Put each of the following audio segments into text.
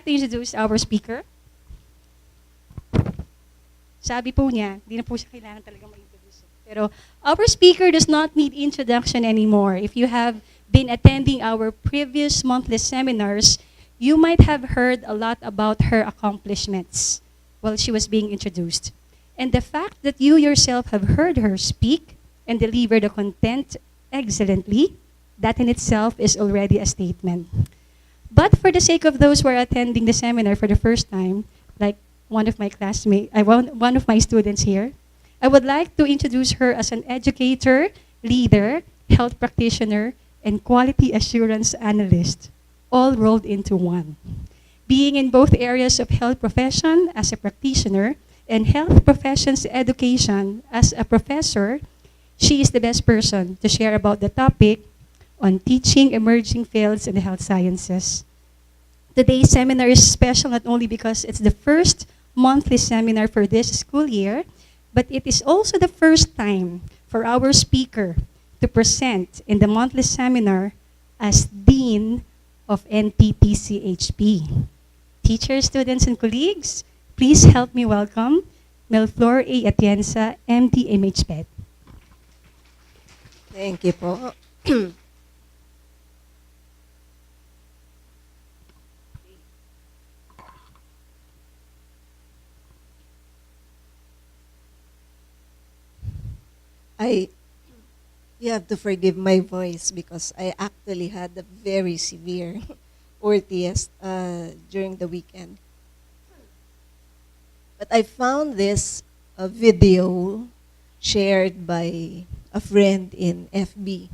to introduce our speaker. Sabi po niya, di na po siya kailangan talaga ma-introduce. Pero our speaker does not need introduction anymore. If you have been attending our previous monthly seminars, you might have heard a lot about her accomplishments while she was being introduced. And the fact that you yourself have heard her speak and deliver the content excellently, that in itself is already a statement. But for the sake of those who are attending the seminar for the first time, like one of my classmates, one of my students here, I would like to introduce her as an educator, leader, health practitioner, and quality assurance analyst, all rolled into one. Being in both areas of health profession as a practitioner and health professions education as a professor, she is the best person to share about the topic on teaching emerging fields in the health sciences. Today's seminar is special not only because it's the first monthly seminar for this school year, but it is also the first time for our speaker to present in the monthly seminar as Dean of NTTC-HP. Teachers, students, and colleagues, please help me welcome Melflor A. Atienza, MD, MHPEd. Thank you po. You have to forgive my voice because I actually had a very severe ordeal during the weekend. But I found this video shared by a friend in FB.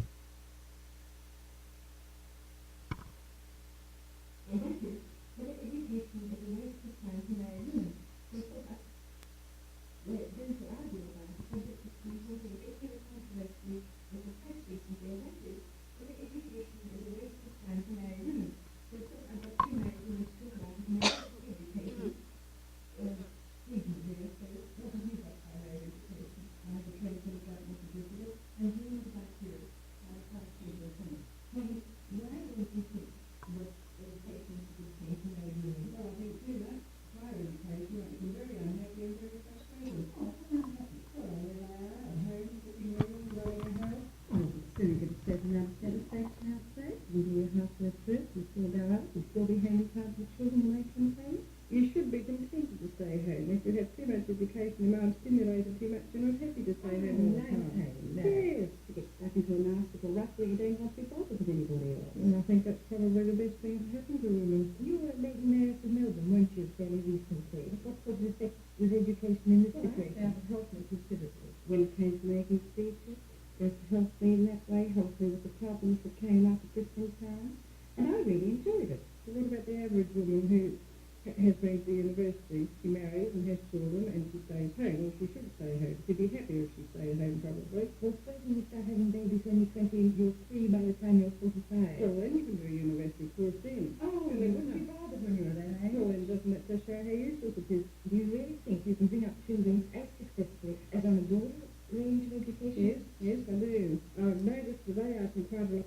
You should be contented to stay home. If you have too much education, your mind stimulated too much, you're not happy to stay home all the time. Yes, to get stuck into a nasty little rut where you don't want to be bothered with anybody else. And I think that's probably the best thing to happen to women. You were making there to Melbourne, weren't you, fairly recently? What sort of effect was education in this situation? It helped me considerably. When it came to making speeches, just helped me in that way, helped me with the problems that came up at different times. And I really enjoyed it. So what about the average woman who has been to university, she marries and has children, and she stays home? Well, she should stay home. She'd be happier if she stayed home, probably. Well, suppose when you start having babies when you're 20, you're 3 by the time you're 45. Well, then you can do a university course then. Oh, and then wouldn't be bothered when you were that age. Well, then doesn't that just show how useless it is? Do you really think you can bring up children as successfully as on a broad range of education? Yes, I do. I've noticed today I can quite a lot.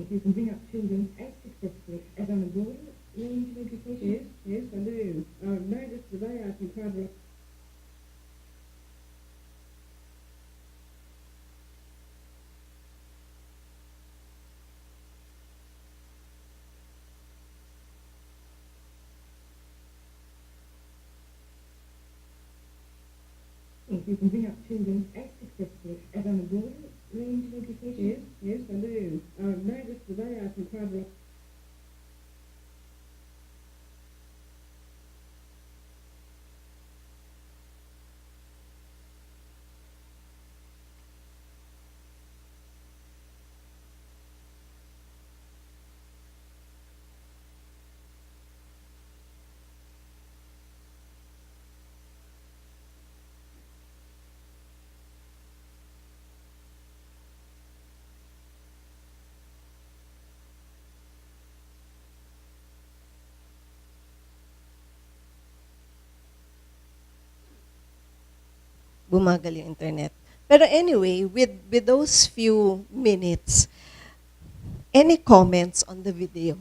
You can bring up children as successfully as on a broad range of education? Yes, I do. I've noticed today I can quite a lot. You can bring up children as successfully as on a broad range of education? Yes, I do. I've noticed today I can quite a lot. bumagal yung internet. Pero anyway, with those few minutes, any comments on the video?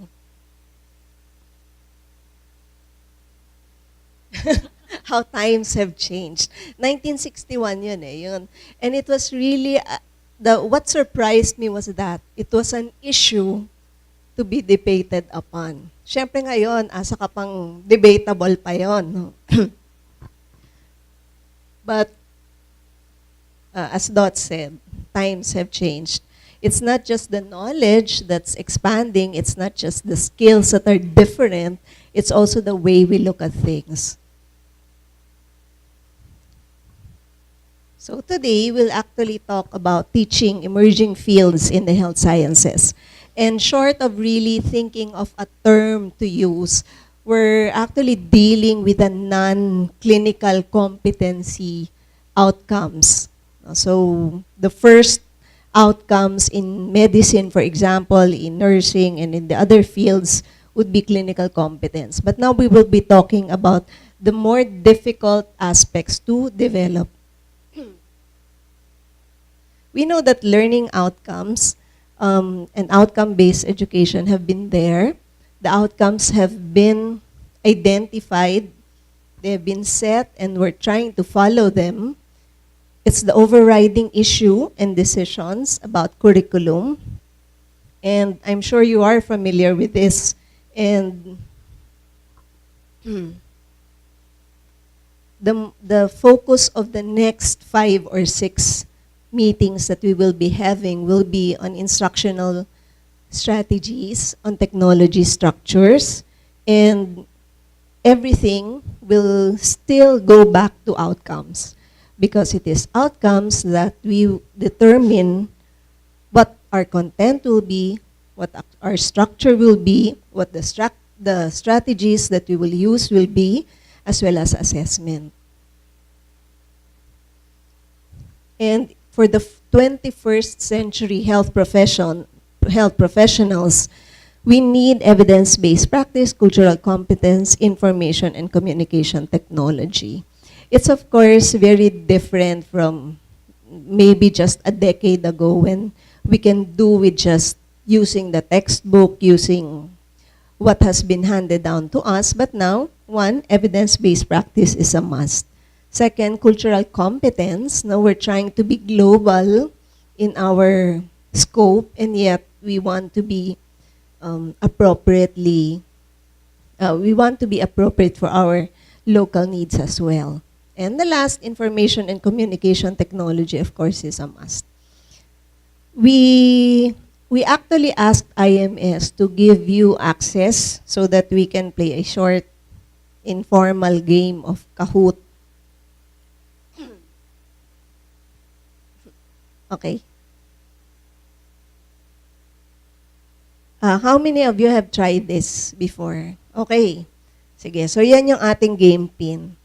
How times have changed. 1961 yun yun. And it was really, what surprised me was that it was an issue to be debated upon. Siyempre ngayon, asa ka pang debatable pa yun. No? But, as Dot said, times have changed. It's not just the knowledge that's expanding, it's not just the skills that are different, it's also the way we look at things. So today, we'll actually talk about teaching emerging fields in the health sciences. And short of really thinking of a term to use, we're actually dealing with the non-clinical competency outcomes. So the first outcomes in medicine, for example, in nursing and in the other fields would be clinical competence. But now we will be talking about the more difficult aspects to develop. We know that learning outcomes and outcome-based education have been there. The outcomes have been identified, they have been set, and we're trying to follow them. It's the overriding issue and decisions about curriculum. And I'm sure you are familiar with this. And the focus of the next 5 or 6 meetings that we will be having will be on instructional strategies, on technology structures, and everything will still go back to outcomes, because it is outcomes that we determine what our content will be, what our structure will be, what the strategies that we will use will be, as well as assessment. And for the 21st century health professionals, we need evidence-based practice, cultural competence, information, and communication technology. It's of course very different from maybe just a decade ago when we can do with just using the textbook, using what has been handed down to us. But now, one, evidence-based practice is a must. Second, cultural competence. Now we're trying to be global in our scope, and yet we want to be appropriate for our local needs as well. And the last, information and communication technology, of course, is a must. We actually asked IMS to give you access so that we can play a short informal game of Kahoot. Okay. How many of you have tried this before? Okay. Sige, so yan yung ating game pin.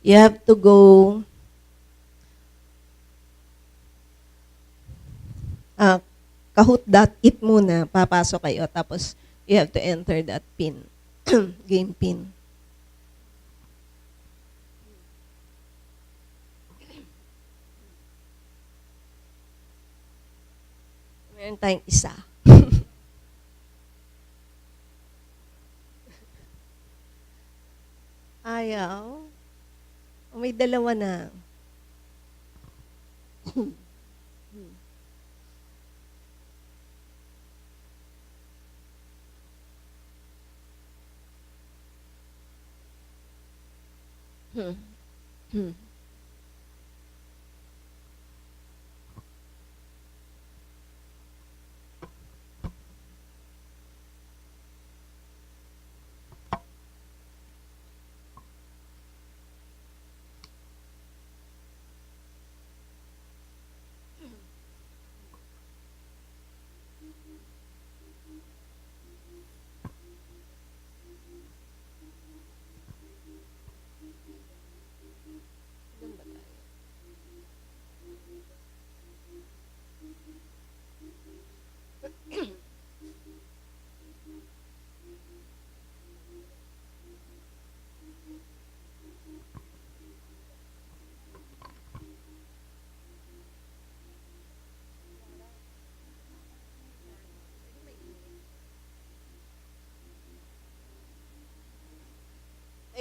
You have to go kahoot.it muna, papasok kayo, tapos you have to enter that pin, game pin. Meron tayong isa. Ayaw. O, may dalawa na.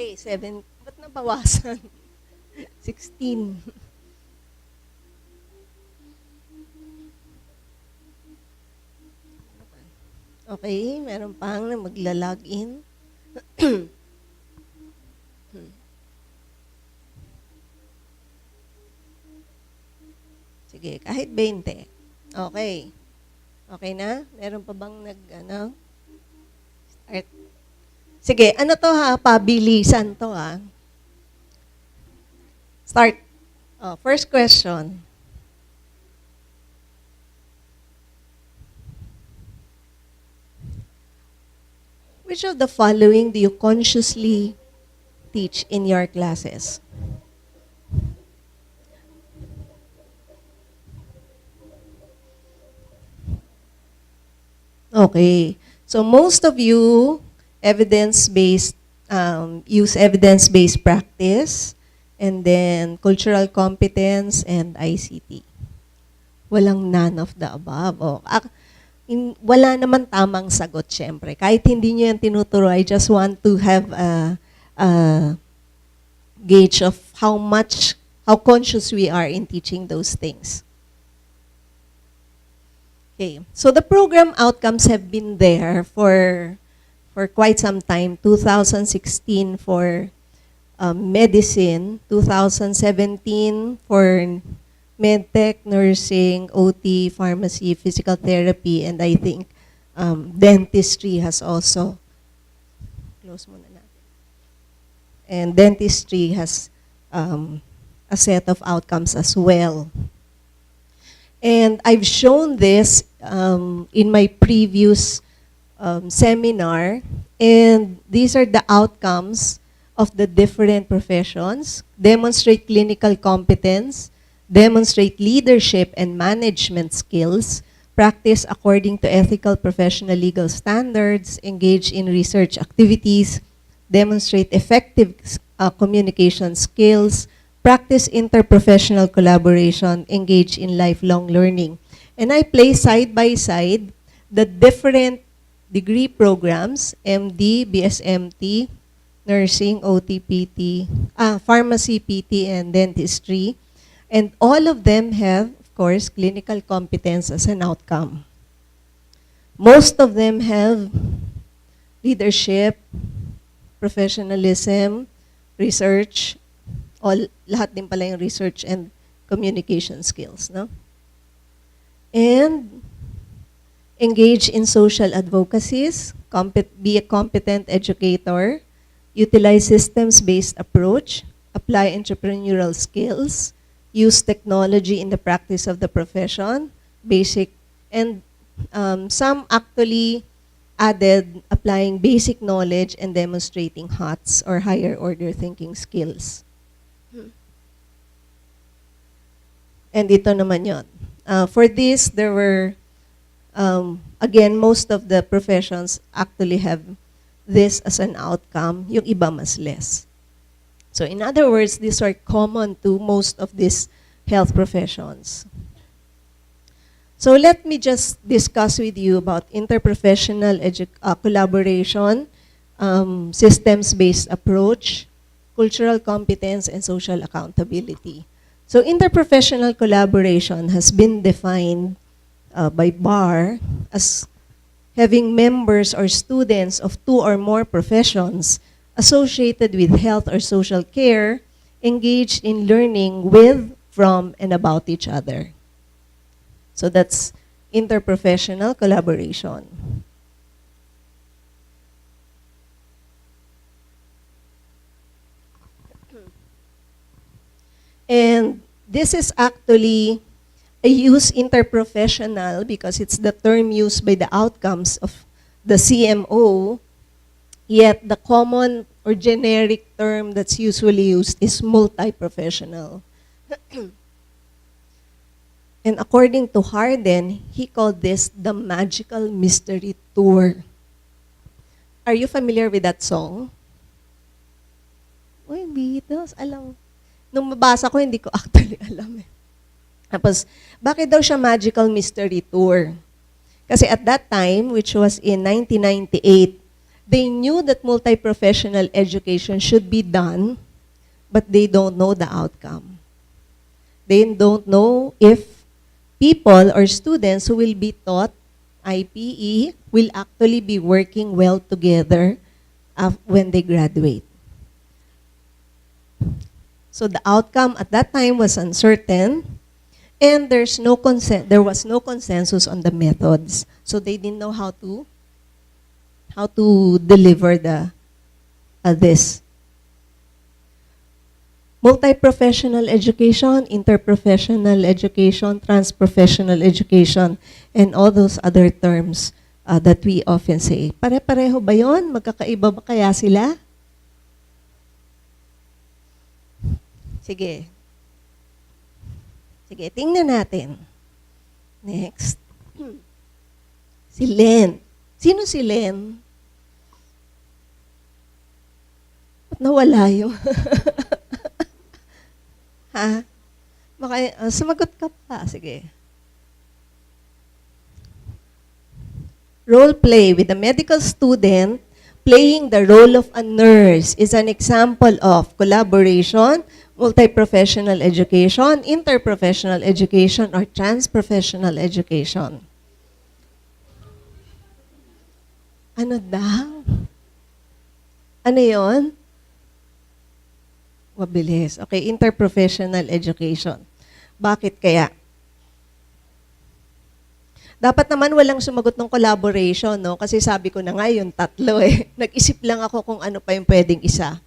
Okay, 7. Ba't nabawasan? 16. Okay, meron pang magla-login. Sige, kahit 20. Okay. Okay na? Meron pa bang start? Sige, ano to ha? Pabilisan to ha. Start. First question. Which of the following do you consciously teach in your classes? Okay. So most of you use evidence-based practice, and then cultural competence and ICT. Walang none of the above. Wala naman tamang sagot, syempre. Kahit hindi nyo yan tinuturo, I just want to have a gauge of how conscious we are in teaching those things. Okay, so the program outcomes have been there for quite some time. 2016 for medicine, 2017 for medtech, nursing, OT, pharmacy, physical therapy, and I think dentistry has also, close muna natin. And dentistry has a set of outcomes as well. And I've shown this in my previous seminar, and these are the outcomes of the different professions. Demonstrate clinical competence, demonstrate leadership and management skills, practice according to ethical professional legal standards, engage in research activities, demonstrate effective communication skills, practice interprofessional collaboration, engage in lifelong learning. And I place side by side the different degree programs, MD, BSMT, nursing, OT, PT, pharmacy, PT, and dentistry. And all of them have, of course, clinical competence as an outcome. Most of them have leadership, professionalism, research, lahat din pala yung research and communication skills, no? And engage in social advocacies, be a competent educator, utilize systems-based approach, apply entrepreneurial skills, use technology in the practice of the profession, basic, and some actually added applying basic knowledge and demonstrating HOTS or higher order thinking skills. And ito naman yun. For this, there were, again, most of the professions actually have this as an outcome, yung iba mas less. So in other words, these are common to most of these health professions. So let me just discuss with you about interprofessional collaboration, systems-based approach, cultural competence, and social accountability. So interprofessional collaboration has been defined by BAR as having members or students of two or more professions associated with health or social care engaged in learning with, from, and about each other. So that's interprofessional collaboration. And this is actually a use interprofessional because it's the term used by the outcomes of the CMO, yet the common or generic term that's usually used is multi-professional. And according to Harden, he called this the magical mystery tour. Are you familiar with that song? Uy, Beatles, alam. Nung mabasa ko, hindi ko actually alam eh. Tapos, bakit daw siya magical mystery tour? Kasi at that time, which was in 1998, They knew that multi-professional education should be done, but they don't know the outcome. They don't know if people or students who will be taught IPE will actually be working well together when they graduate. So the outcome at that time was uncertain, and there was no consensus on the methods. So they didn't know how to deliver this. Multi-professional education, interprofessional education, trans-professional education, and all those other terms that we often say. Pare-pareho ba yun? Magkakaiba ba kaya sila? Sige. Sige, tingnan natin. Next. Si Len. Sino si Len? Ba't nawala yung... Ha? Sumagot ka pa. Sige. Role play with a medical student playing the role of a nurse is an example of collaboration, multi-professional education, interprofessional education, or trans-professional education. Ano daw? Ano yon? Mabilis. Okay, interprofessional education. Bakit kaya? Dapat naman walang sumagot ng collaboration, no? Kasi sabi ko na nga yung tatlo eh. Nag-isip lang ako kung ano pa yung pwedeng isa.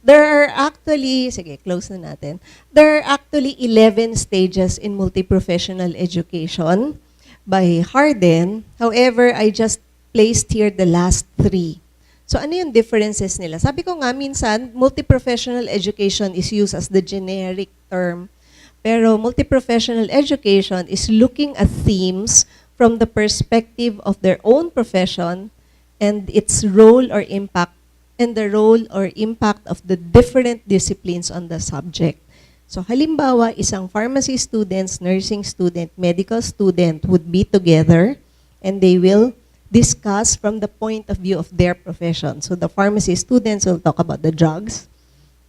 There are actually, sige, close na natin. There are actually 11 stages in multi-professional education by Harden. However, I just placed here the last 3. So ano yung differences nila? Sabi ko nga, minsan, multi-professional education is used as the generic term. Pero multi-professional education is looking at themes from the perspective of their own profession and its role or impact, and the role or impact of the different disciplines on the subject. So halimbawa, isang pharmacy students, nursing student, medical student would be together and they will discuss from the point of view of their profession. So the pharmacy students will talk about the drugs.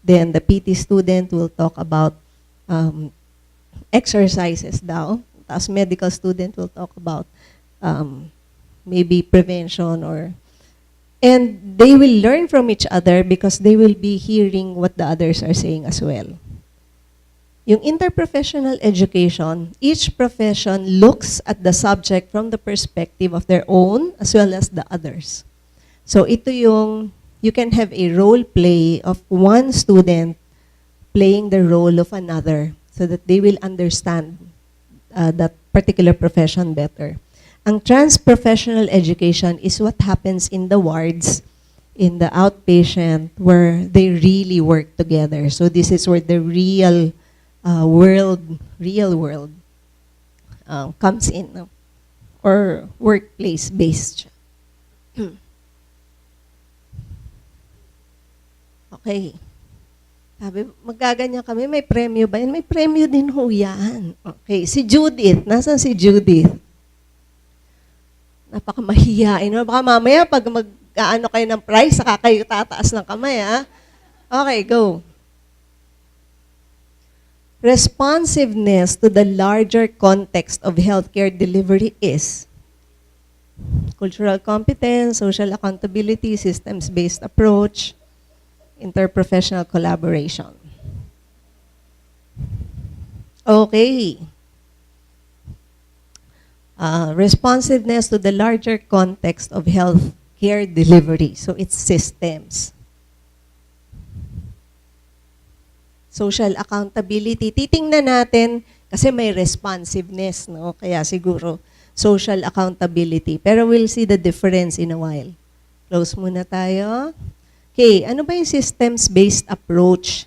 Then the PT student will talk about exercises daw. Tapos medical student will talk about maybe prevention or... And they will learn from each other because they will be hearing what the others are saying as well. Yung interprofessional education, each profession looks at the subject from the perspective of their own as well as the others. So ito yung, you can have a role play of one student playing the role of another so that they will understand that particular profession better. Ang trans-professional education is what happens in the wards, in the outpatient, where they really work together. So this is where the real world comes in, no? Or workplace-based. Okay. Sabi, magaganyan kami, may premyo ba yan? May premyo din ho yan. Okay, si Judith. Nasaan si Judith? Napakamahiyain. Baka mamaya, pag mag-ano kayo ng prize, saka kayo tataas ng kamay, ha? Okay, go. Responsiveness to the larger context of healthcare delivery is cultural competence, social accountability, systems-based approach, interprofessional collaboration. Okay. Responsiveness to the larger context of healthcare delivery. So it's systems. Social accountability. Titingnan natin kasi may responsiveness, no? Kaya siguro social accountability. Pero we'll see the difference in a while. Close muna tayo. Okay, ano ba yung systems-based approach?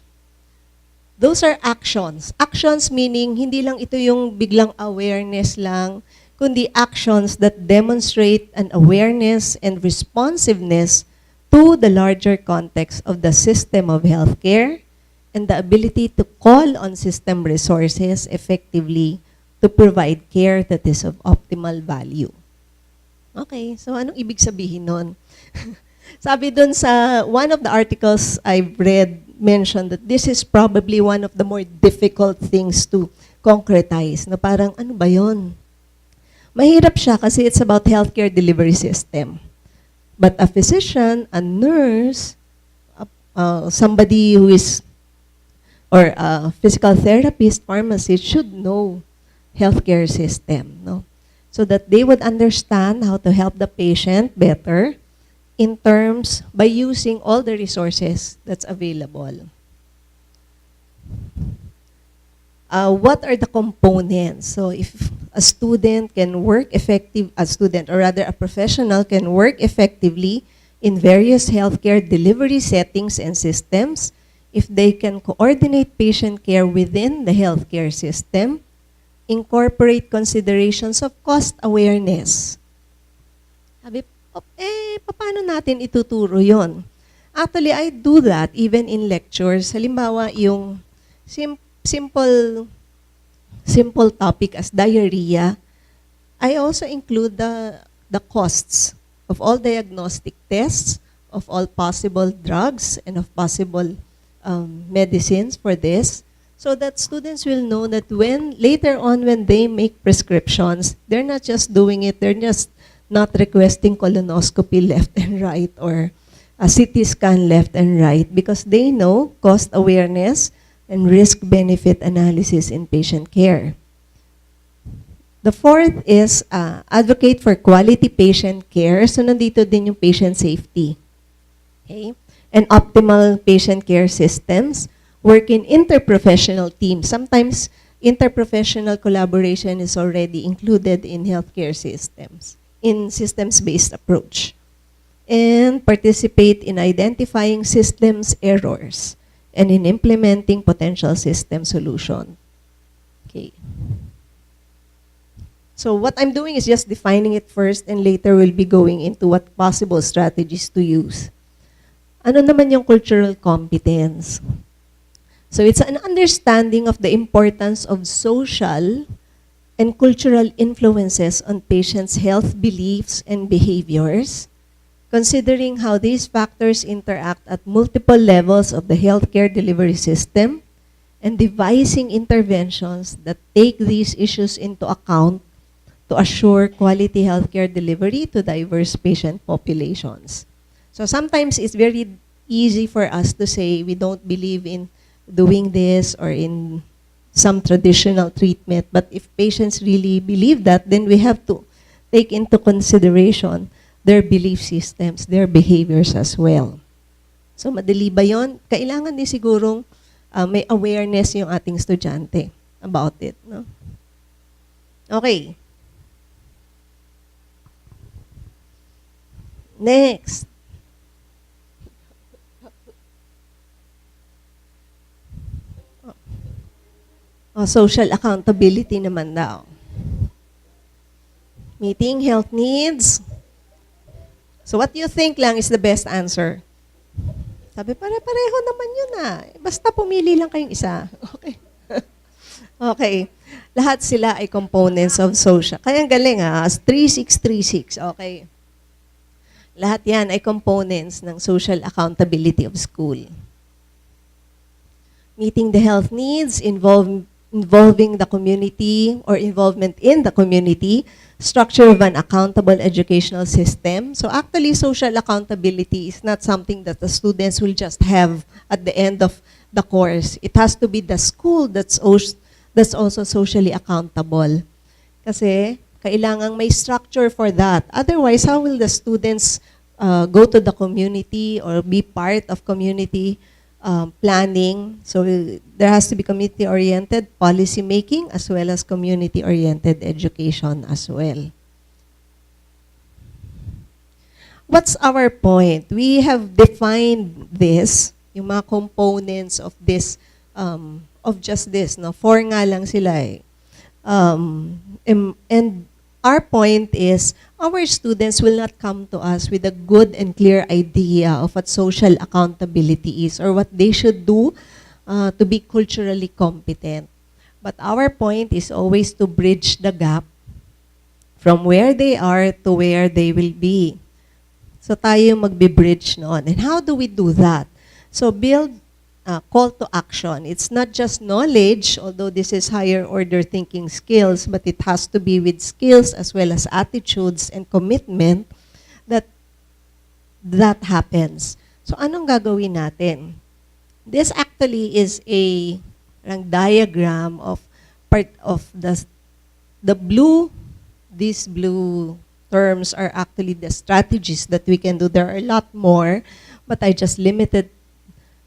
Those are actions. Actions meaning hindi lang ito yung biglang awareness lang, kundi actions that demonstrate an awareness and responsiveness to the larger context of the system of healthcare and the ability to call on system resources effectively to provide care that is of optimal value. Okay, so anong ibig sabihin nun? Sabi dun sa one of the articles I've read mentioned that this is probably one of the more difficult things to concretize. Na parang, ano ba yon? Mahirap siya kasi it's about healthcare delivery system. But a physician, a nurse, somebody who is, or a physical therapist, pharmacist should know healthcare system, no? So that they would understand how to help the patient better in terms by using all the resources that's available. What are the components? So if a student can work a student or rather a professional can work effectively in various healthcare delivery settings and systems, if they can coordinate patient care within the healthcare system, incorporate considerations of cost awareness. Sabi, paano natin ituturo yon? Actually, I do that even in lectures. Halimbawa, yung simple topic as diarrhea, I also include the costs of all diagnostic tests, of all possible drugs, and of possible medicines for this, so that students will know that later on when they make prescriptions, they're not just doing it, they're just not requesting colonoscopy left and right or a CT scan left and right, because they know cost awareness and risk-benefit analysis in patient care. The fourth is advocate for quality patient care. So nandito din yung patient safety. Okay? And optimal patient care systems. Work in interprofessional teams. Sometimes interprofessional collaboration is already included in healthcare systems, in systems-based approach. And participate in identifying systems errors and in implementing potential system solution. Okay. So what I'm doing is just defining it first and later we'll be going into what possible strategies to use. Ano naman yung cultural competence? So it's an understanding of the importance of social and cultural influences on patients' health beliefs and behaviors, considering how these factors interact at multiple levels of the healthcare delivery system, and devising interventions that take these issues into account to assure quality healthcare delivery to diverse patient populations. So sometimes it's very easy for us to say we don't believe in doing this or in some traditional treatment, but if patients really believe that, then we have to take into consideration their belief systems, their behaviors as well. So madali ba yun? Kailangan din sigurong may awareness yung ating estudyante about it. No? Okay. Next. Social accountability naman daw. Meeting health needs. So what do you think lang is the best answer? Sabi, pare-pareho naman yun Basta pumili lang kayong isa. Okay. Okay. Lahat sila ay components of social. Kaya galing 3636. Okay. Lahat yan ay components ng social accountability of school. Meeting the health needs, involving the community or involvement in the community, structure of an accountable educational system. So actually, social accountability is not something that the students will just have at the end of the course. It has to be the school that's also socially accountable. Kasi kailangang may structure for that. Otherwise, how will the students go to the community or be part of community planning? So there has to be community-oriented policy making as well as community-oriented education as well. What's our point? We have defined this, yung mga components of this, of just this. No? 4 nga lang sila and our point is, our students will not come to us with a good and clear idea of what social accountability is or what they should do to be culturally competent. But our point is always to bridge the gap from where they are to where they will be. So tayo magbe-bridge noon. And how do we do that? So build call to action. It's not just knowledge, although this is higher order thinking skills, but it has to be with skills as well as attitudes and commitment that happens. So anong gagawin natin? This actually is a diagram of part of the blue. These blue terms are actually the strategies that we can do. There are a lot more, but I just limited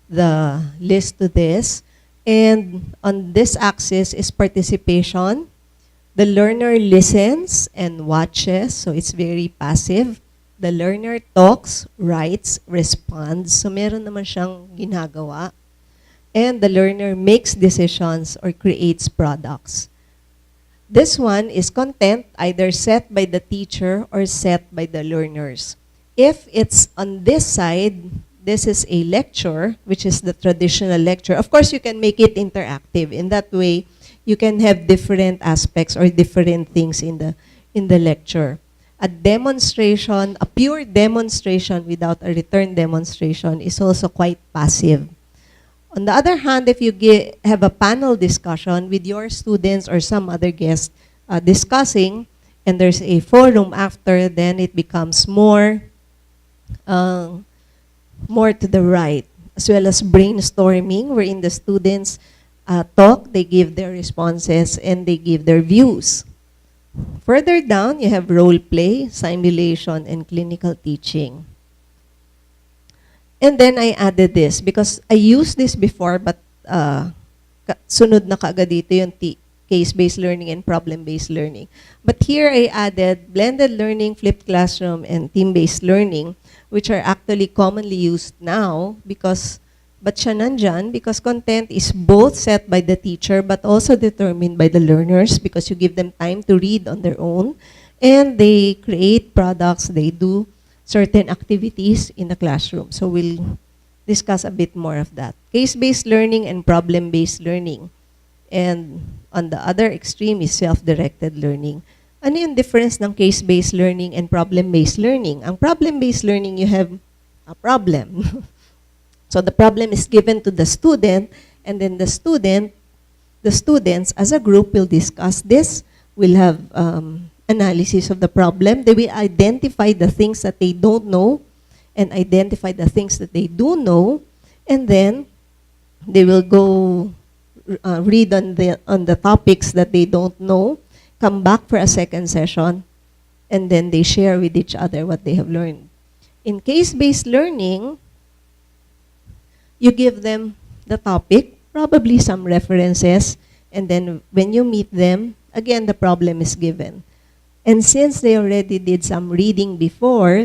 the list to this. And on this axis is participation. The learner listens and watches, so it's very passive. The learner talks, writes, responds. So meron naman siyang ginagawa. And the learner makes decisions or creates products. This one is content either set by the teacher or set by the learners. If it's on this side, this is a lecture, which is the traditional lecture. Of course, you can make it interactive. In that way, you can have different aspects or different things in the lecture. A demonstration, a pure demonstration without a return demonstration is also quite passive. On the other hand, if you have a panel discussion with your students or some other guest discussing, and there's a forum after, then it becomes more to the right, as well as brainstorming, wherein the students talk, they give their responses, and they give their views. Further down, you have role play, simulation, and clinical teaching. And then I added this because I used this before, but sunod na kaagad dito yung case-based learning and problem-based learning. But here I added blended learning, flipped classroom, and team-based learning, which are actually commonly used now because, but siya nandyan? Because content is both set by the teacher but also determined by the learners because you give them time to read on their own, and they create products, they do certain activities in the classroom. So we'll discuss a bit more of that. Case-based learning and problem-based learning. And on the other extreme is self-directed learning. Ano yung difference ng case-based learning and problem-based learning? Ang problem-based learning, you have a problem. So the problem is given to the student, and then the students as a group will discuss this, will have analysis of the problem. They will identify the things that they don't know and identify the things that they do know, and then they will go read on the topics that they don't know, come back for a second session, and then they share with each other what they have learned. In case-based learning, you give them the topic, probably some references, and then when you meet them, again, the problem is given. And since they already did some readings before,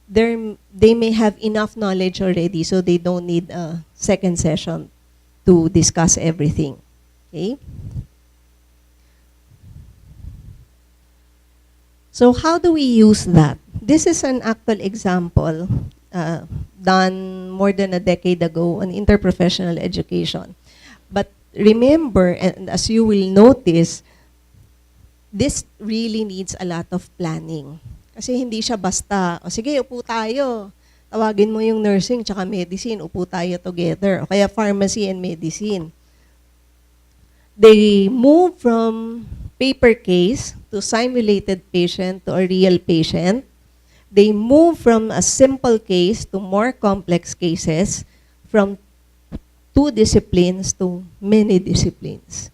they may have enough knowledge already, so they don't need a second session to discuss everything. Okay? So how do we use that? This is an actual example done more than a decade ago on interprofessional education. But remember, and as you will notice, this really needs a lot of planning. Kasi hindi siya basta, o sige, upo tayo. Tawagin mo yung nursing tsaka medicine, upo tayo together. O kaya pharmacy and medicine. They move from paper case to simulated patient to a real patient. They move from a simple case to more complex cases, from 2 disciplines to many disciplines.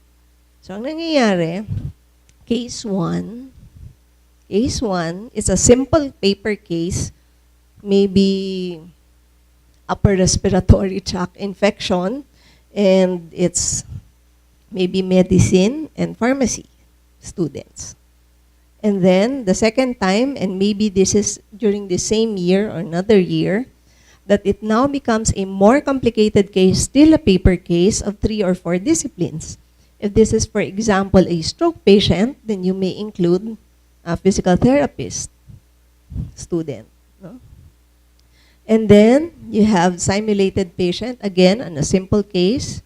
So, ang nangyayari, Case 1 is a simple paper case, maybe upper respiratory tract infection, and it's maybe medicine and pharmacy students. And then the second time, and maybe this is during the same year or another year, that it now becomes a more complicated case, still a paper case of 3 or 4 disciplines. If this is, for example, a stroke patient, then you may include a physical therapist student. No? And then you have simulated patient, again, on a simple case,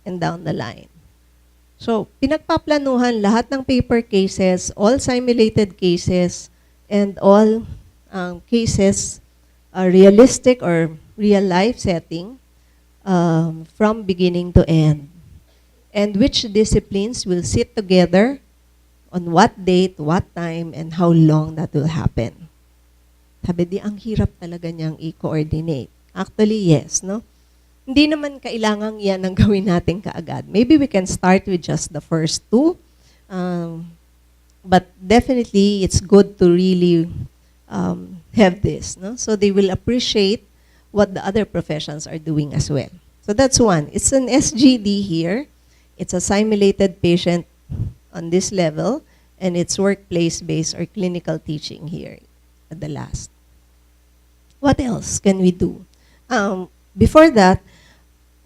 and down the line. So, pinagpaplanuhan lahat ng paper cases, all simulated cases, and all cases realistic or real-life setting from beginning to end. And which disciplines will sit together, on what date, what time, and how long that will happen. Sabi di, ang hirap talaga niyang i-coordinate. Actually, yes, no? Hindi naman kailangan yan ang gawin natin kaagad. Maybe we can start with just the first two. But definitely, it's good to really have this, no? So they will appreciate what the other professions are doing as well. So that's one. It's an SGD here. It's a simulated patient on this level, and it's workplace-based or clinical teaching here at the last. What else can we do? Before that,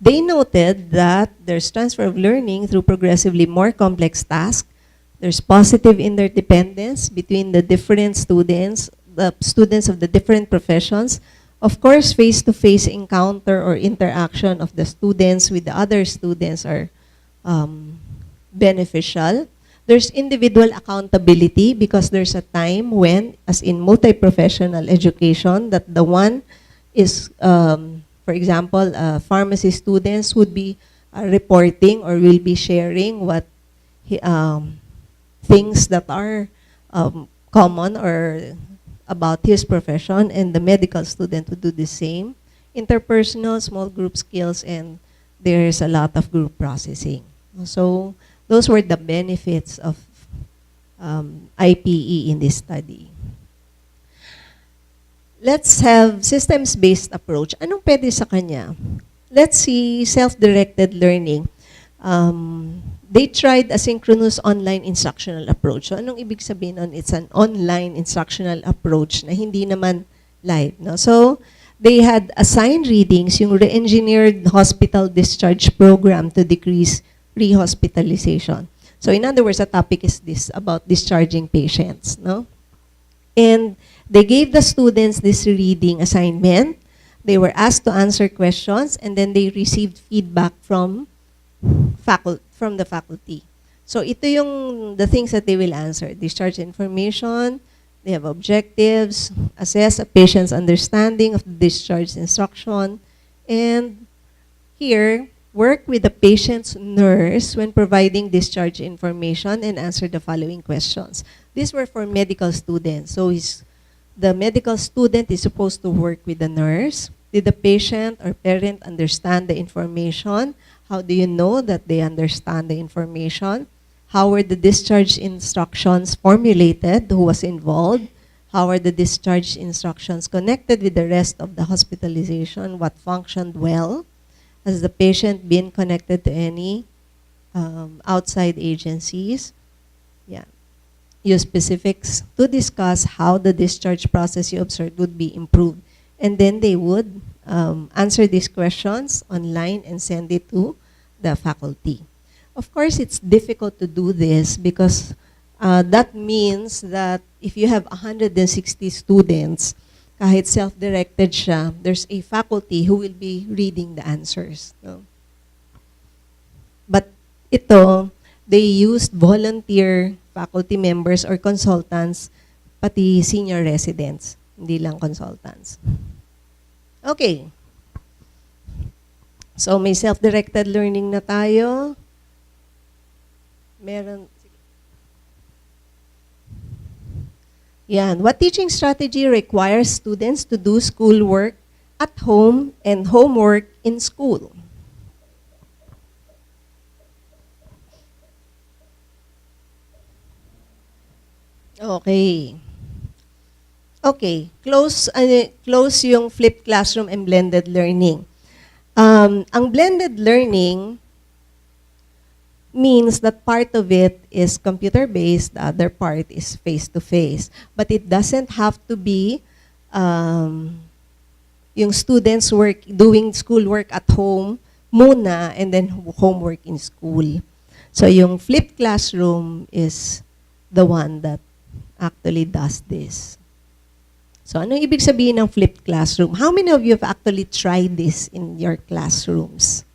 they noted that there's transfer of learning through progressively more complex tasks. There's positive interdependence between the different students, the students of the different professions. Of course, face-to-face encounter or interaction of the students with the other students are beneficial. There's individual accountability because there's a time when, as in multi-professional education, that the one is, for example, pharmacy students would be reporting or will be sharing what things that are common or about his profession, and the medical student would do the same. Interpersonal, small group skills, and there's a lot of group processing. So those were the benefits of IPE in this study. Let's have systems-based approach. Anong pwede sa kanya? Let's see self-directed learning. They tried a synchronous online instructional approach. So anong ibig sabihin nun? It's an online instructional approach na hindi naman live. No? So they had assigned readings, yung re-engineered hospital discharge program to decrease pre-hospitalization. So in other words, the topic is this, about discharging patients. No? And they gave the students this reading assignment. They were asked to answer questions, and then they received feedback from the faculty. So ito yung the things that they will answer. Discharge information, they have objectives, assess a patient's understanding of the discharge instruction, and here, work with the patient's nurse when providing discharge information and answer the following questions. These were for medical students. So the medical student is supposed to work with the nurse. Did the patient or parent understand the information? How do you know that they understand the information? How were the discharge instructions formulated? Who was involved? How are the discharge instructions connected with the rest of the hospitalization? What functioned well? Has the patient been connected to any outside agencies? Yeah. Use specifics to discuss how the discharge process you observed would be improved. And then they would answer these questions online and send it to the faculty. Of course, it's difficult to do this because that means that if you have 160 students, kahit self-directed siya, there's a faculty who will be reading the answers. No? But ito, they used volunteer faculty members or consultants, pati senior residents, hindi lang consultants. Okay. So may self-directed learning na tayo. Meron. Yan. What teaching strategy requires students to do schoolwork at home and homework in school? Okay. Okay. Close yung flipped classroom and blended learning. Ang blended learning means that part of it is computer-based, the other part is face-to-face. But it doesn't have to be yung students doing schoolwork at home muna and then homework in school. So yung flipped classroom is the one that actually does this. So anong ibig sabihin ng flipped classroom? How many of you have actually tried this in your classrooms?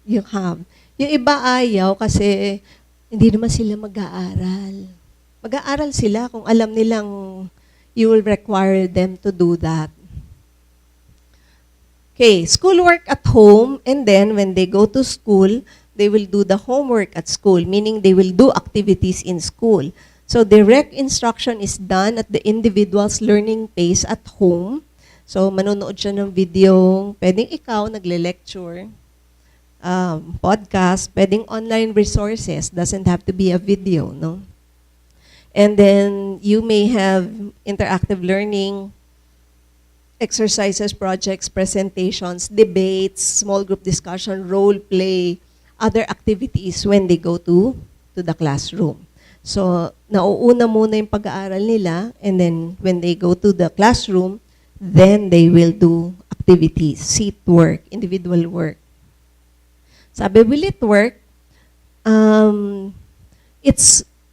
You have. Yung iba ayaw kasi hindi naman sila mag-aaral. Mag-aaral sila kung alam nilang you will require them to do that. Okay, schoolwork at home, and then when they go to school, they will do the homework at school, meaning they will do activities in school. So direct instruction is done at the individual's learning pace at home. So manonood siya ng video, pwedeng ikaw nagle-lecture, podcast, pwedeng online resources, doesn't have to be a video, no? And then you may have interactive learning, exercises, projects, presentations, debates, small group discussion, role play, other activities when they go to the classroom. So, nauuna muna yung pag-aaral nila, and then when they go to the classroom, then they will do activities, seat work, individual work. Sabi, will it work?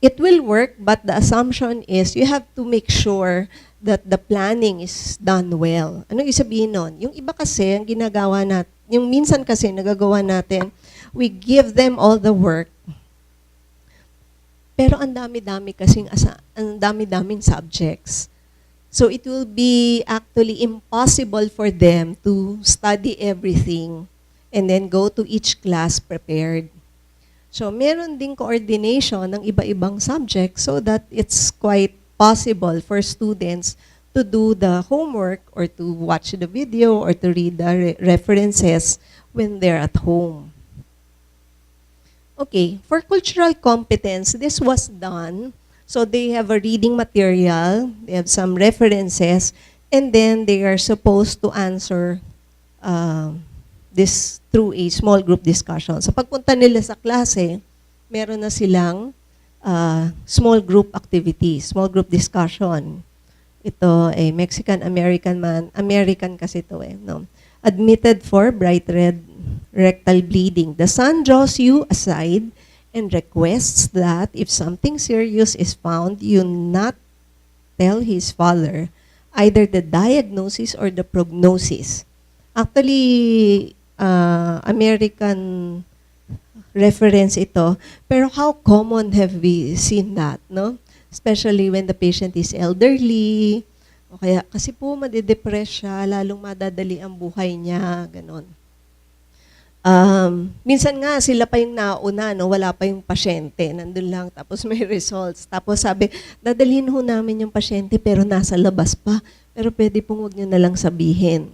It will work, but the assumption is you have to make sure that the planning is done well. Ano yung sabihin nun? Yung iba kasi, ang ginagawa natin, yung minsan kasi nagagawa natin, we give them all the work, pero ang dami-daming subjects. So it will be actually impossible for them to study everything and then go to each class prepared. So meron ding coordination ng iba-ibang subjects so that it's quite possible for students to do the homework or to watch the video or to read the references when they're at home. Okay, for cultural competence, this was done. So they have a reading material, they have some references, and then they are supposed to answer this through a small group discussion. So pagpunta nila sa klase, meron na silang small group activity, small group discussion. Ito ay Mexican-American man, American kasi ito no? Admitted for bright red rectal bleeding. The son draws you aside and requests that if something serious is found, you not tell his father either the diagnosis or the prognosis. Actually, American reference ito, pero how common have we seen that, no? Especially when the patient is elderly, o kaya kasi po madidepress siya, lalong madadali ang buhay niya, ganon. Minsan nga sila pa yung nauna, no? Wala pa yung pasyente, nandun lang, tapos may results. Tapos sabi, dadalhin ho namin yung pasyente pero nasa labas pa, pero pwede pong huwag nyo na lang sabihin.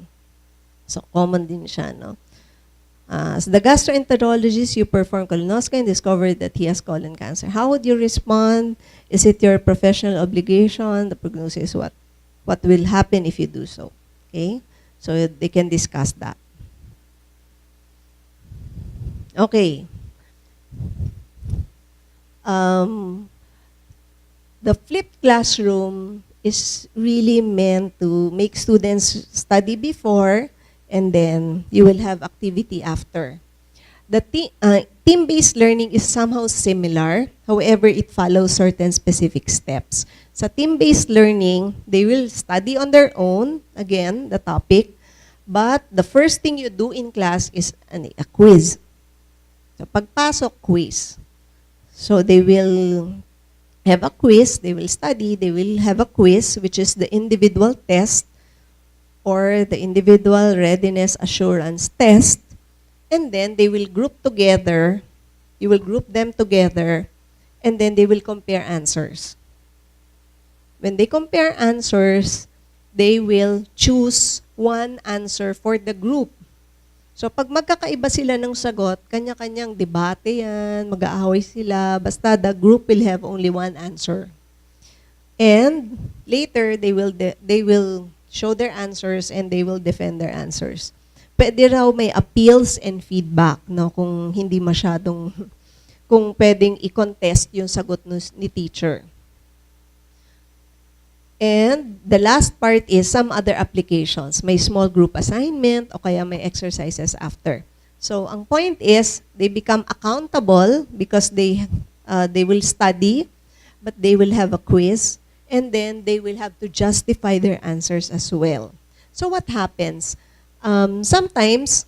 So common din siya, no? As the gastroenterologist, you perform colonoscopy and discovered that he has colon cancer. How would you respond? Is it your professional obligation? The prognosis, what will happen if you do so? Okay? So they can discuss that. Okay. The flipped classroom is really meant to make students study before and then you will have activity after. The team-based learning is somehow similar, however, it follows certain specific steps. Sa team-based learning, they will study on their own, again, the topic, but the first thing you do in class is a quiz. So, pagpasok, quiz. So, they will have a quiz, they will study, they will have a quiz, which is the individual test or the individual readiness assurance test, and then they will group together, you will group them together, and then they will compare answers. When they compare answers, they will choose one answer for the group. So, pag magkakaiba sila ng sagot, kanya-kanyang debate yan, mag-aaway sila, basta the group will have only one answer. And later, they will show their answers and they will defend their answers. Pwede raw may appeals and feedback, no, kung hindi masyadong, kung pwedeng i-contest yung sagot ni teacher. And the last part is some other applications. May small group assignment o kaya may exercises after. So, ang point is, they become accountable because they will study, but they will have a quiz, and then they will have to justify their answers as well. So, what happens? Sometimes,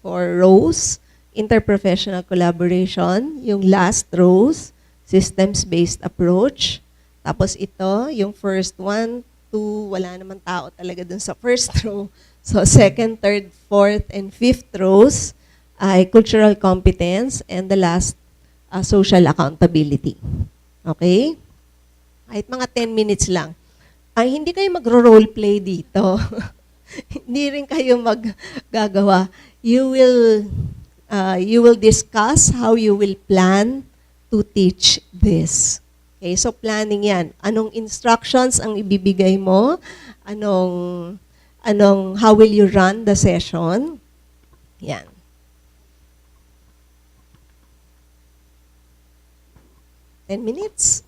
4 rows, interprofessional collaboration. Yung last rows, systems-based approach. Tapos ito, yung first 1, 2, wala naman tao talaga dun sa first row. So second, third, fourth, and fifth rows ay cultural competence, and the last, social accountability. Okay? Kahit mga 10 minutes lang. Ay, hindi kayo magro-roleplay dito. Hindi rin kayo maggagawa. You will discuss how you will plan to teach this. Okay, so planning yan. Anong instructions ang ibibigay mo? How will you run the session? Yan. Ten minutes.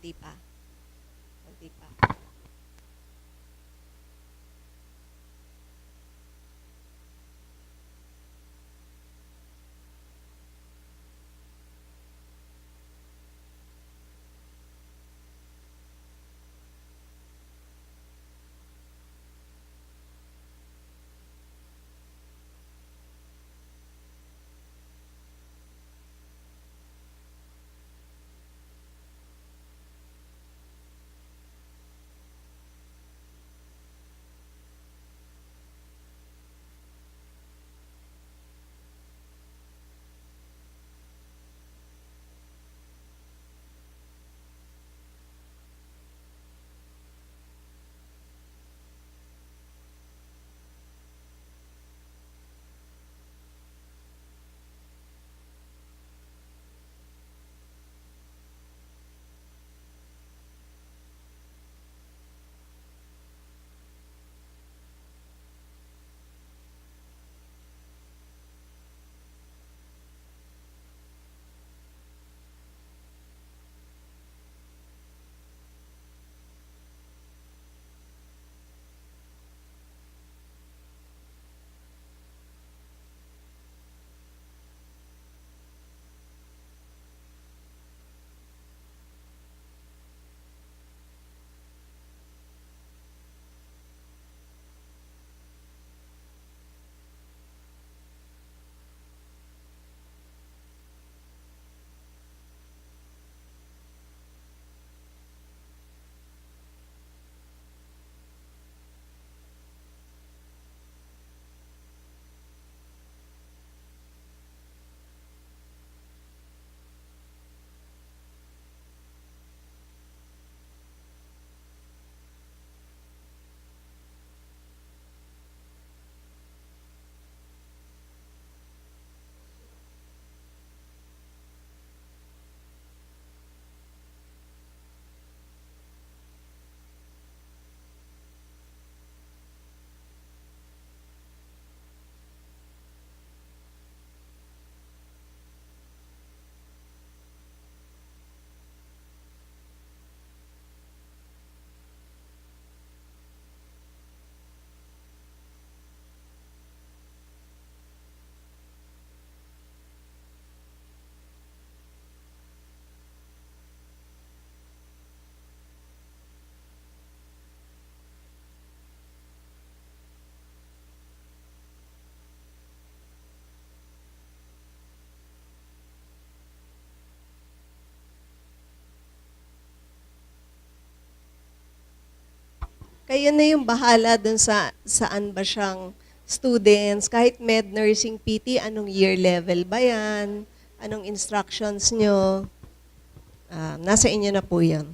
Konti pa. Konti pa. Kayo na yung bahala dun sa saan ba siyang students, kahit med, nursing, PT, anong year level ba yan, anong instructions nyo, nasa inyo na po yan.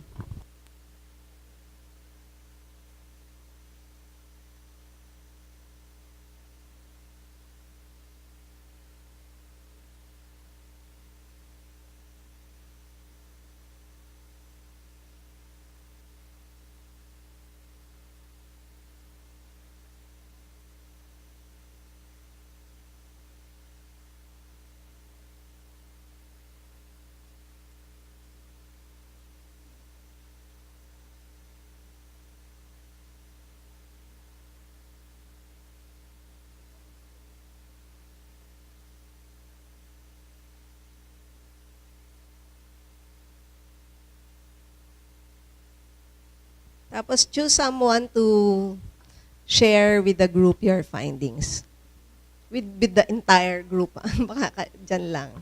Tapos choose someone to share with the group your findings. With the entire group. Baka dyan lang.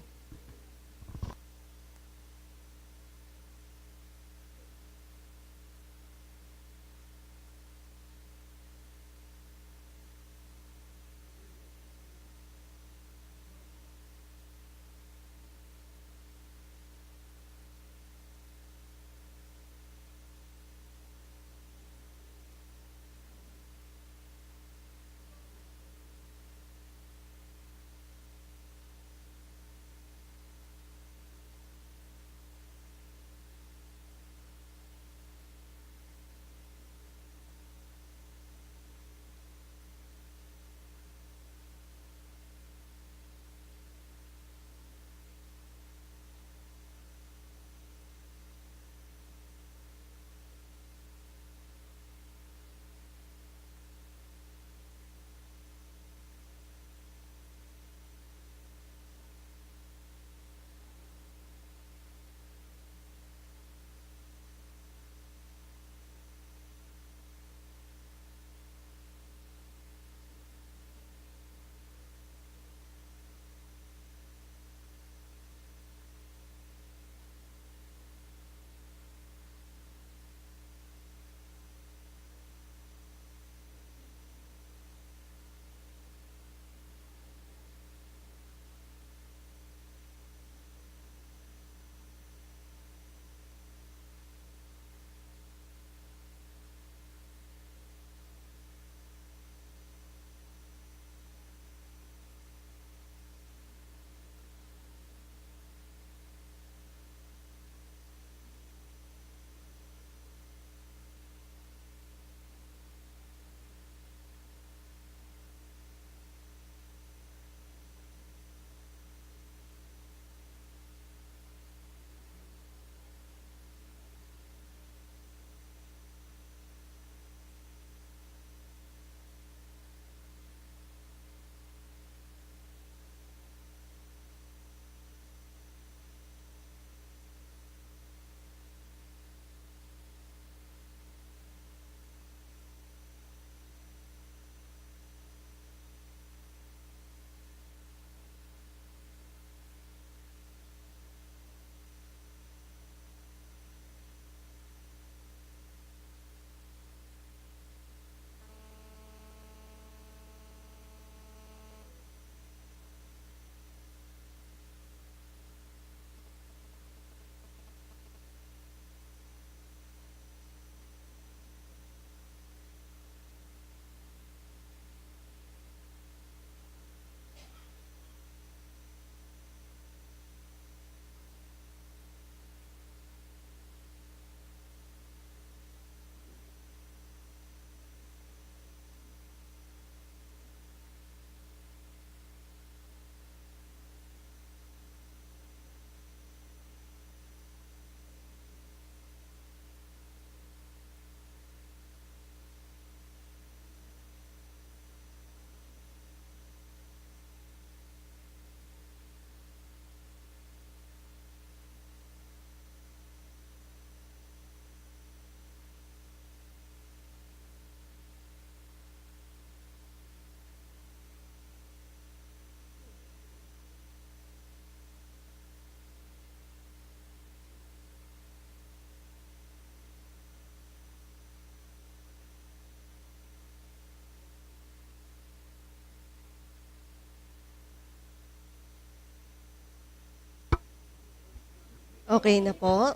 Okay na po.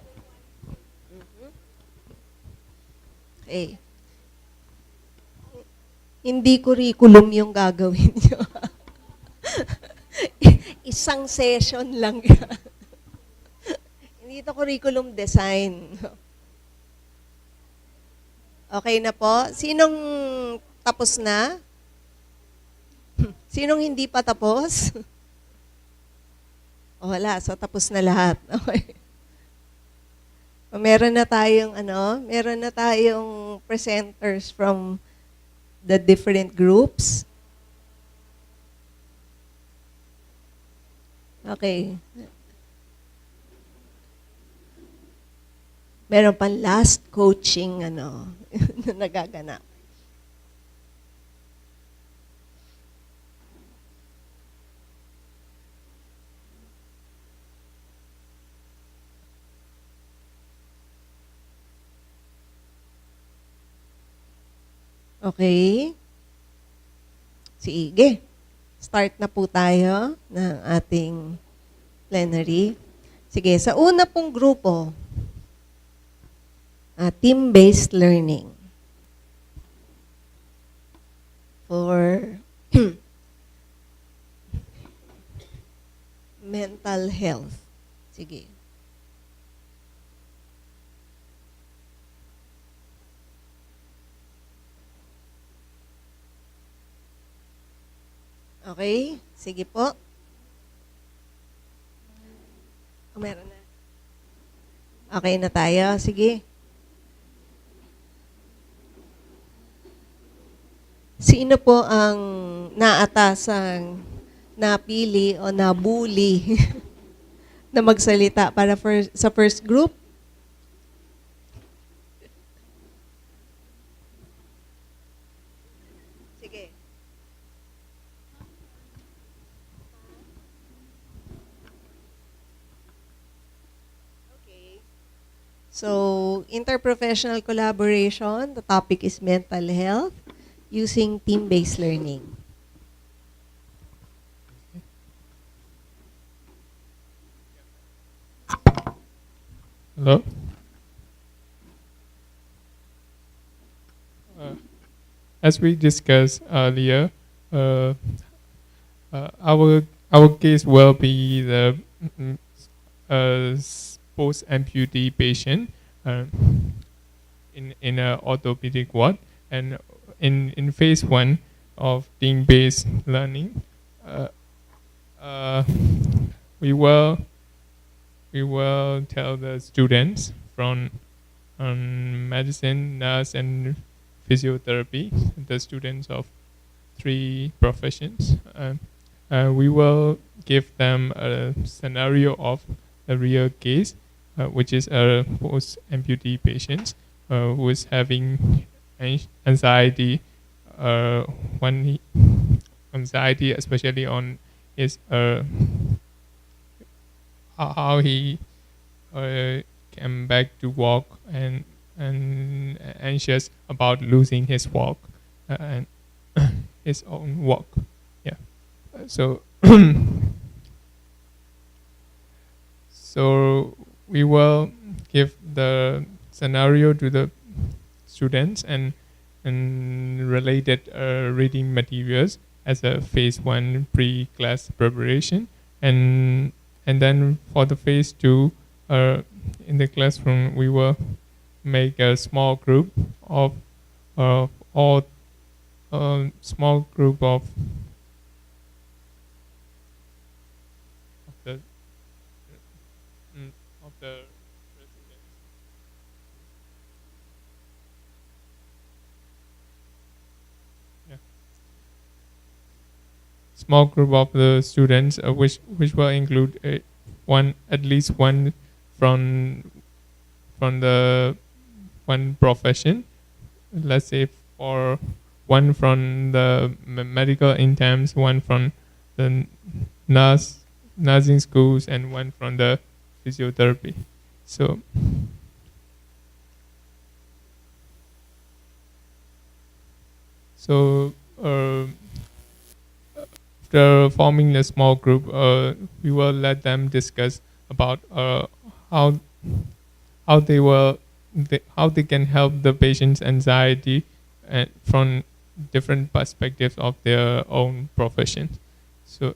Okay. Hindi curriculum yung gagawin nyo. Isang session lang yan. Hindi ito curriculum design. Okay na po. Sinong tapos na? Sinong hindi pa tapos? O wala, so tapos na lahat. Okay. Meron na tayong presenters from the different groups. Okay. Meron pang last coaching na nagaganap. Okay. Sige. Start na po tayo ng ating plenary. Sige, sa una pong grupo, team-based learning for mental health. Sige. Okay, sige po. Meron na. Okay na tayo, sige. Sino po ang naatasang napili o nabuli na magsalita para sa first group? Sige. Okay. So, interprofessional collaboration, the topic is mental health using team-based learning. Hello. As we discussed earlier, our case will be the post amputee patient in an orthopedic ward, and in phase 1 of team-based learning, we will tell the students from medicine, nurse, and physiotherapy, the students of 3 professions. We will give them a scenario of a real case, which is a post-amputee patient who is having anxiety, anxiety especially on his how he came back to walk, and anxious about losing his walk and his own walk. Yeah. So so we will give the scenario to the students and related reading materials as a phase 1 pre-class preparation, and then for the phase 2 in the classroom we will make a small group of all small group of the residents. Yeah. Small group of the students, which will include at least one from the one profession. Let's say for one from the medical interns, one from the nursing schools, and one from the physiotherapy. So after forming a small group, we will let them discuss about how how they will how they can help the patient's anxiety and from different perspectives of their own profession. So,